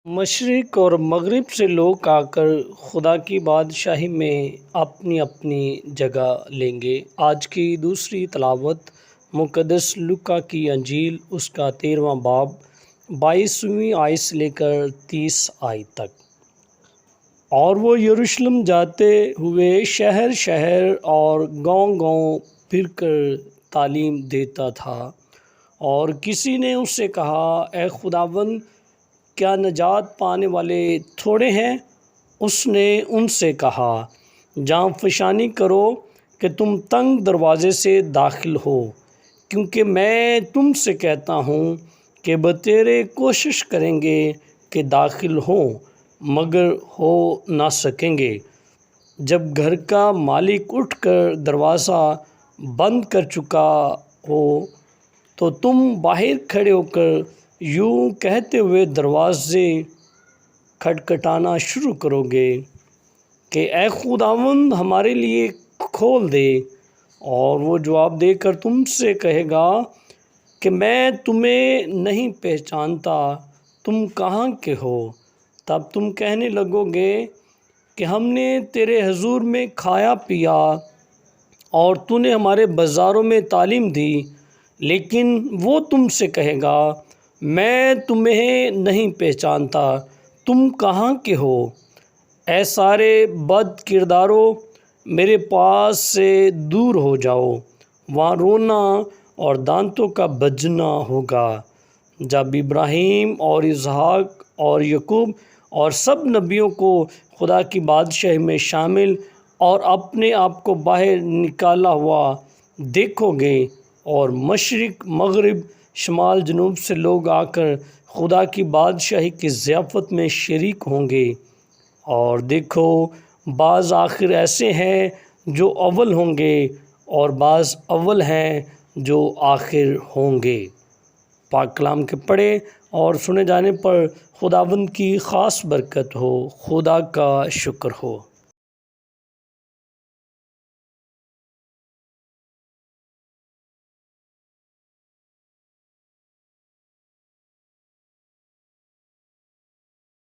مشرق اور مغرب سے لوگ آ کر خدا کی بادشاہی میں اپنی اپنی جگہ لیں گے۔ آج کی دوسری تلاوت مقدس لوکا کی انجیل اس کا 13واں باب 22ویں آیت سے لے کر 30 آیت تک۔ اور وہ یروشلم جاتے ہوئے شہر شہر اور گاؤں گاؤں پھر کر تعلیم دیتا تھا، اور کسی نے اس سے کہا، اے خداوند، کیا نجات پانے والے تھوڑے ہیں؟ اس نے ان سے کہا، جاں فشانی کرو کہ تم تنگ دروازے سے داخل ہو، کیونکہ میں تم سے کہتا ہوں کہ بتیرے کوشش کریں گے کہ داخل ہوں، مگر ہو نہ سکیں گے۔ جب گھر کا مالک اٹھ کر دروازہ بند کر چکا ہو تو تم باہر کھڑے ہو کر یوں کہتے ہوئے دروازے کھٹکھٹانا شروع کرو گے کہ اے خداوند، ہمارے لیے کھول دے۔ اور وہ جواب دے کر تم سے کہے گا کہ میں تمہیں نہیں پہچانتا، تم کہاں کے ہو؟ تب تم کہنے لگو گے کہ ہم نے تیرے حضور میں کھایا پیا اور تو نے ہمارے بازاروں میں تعلیم دی۔ لیکن وہ تم سے کہے گا، میں تمہیں نہیں پہچانتا، تم کہاں کے ہو؟ اے سارے بد کردارو، میرے پاس سے دور ہو جاؤ، وہاں رونا اور دانتوں کا بجنا ہوگا۔ جب ابراہیم اور اسحاق اور یعقوب اور سب نبیوں کو خدا کی بادشاہی میں شامل اور اپنے آپ کو باہر نکالا ہوا دیکھو گے، اور مشرق مغرب شمال جنوب سے لوگ آ کر خدا کی بادشاہی کی ضیافت میں شریک ہوں گے، اور دیکھو، بعض آخر ایسے ہیں جو اول ہوں گے اور بعض اول ہیں جو آخر ہوں گے۔ پاک کلام کے پڑھے اور سنے جانے پر خداوند کی خاص برکت ہو۔ خدا کا شکر ہو۔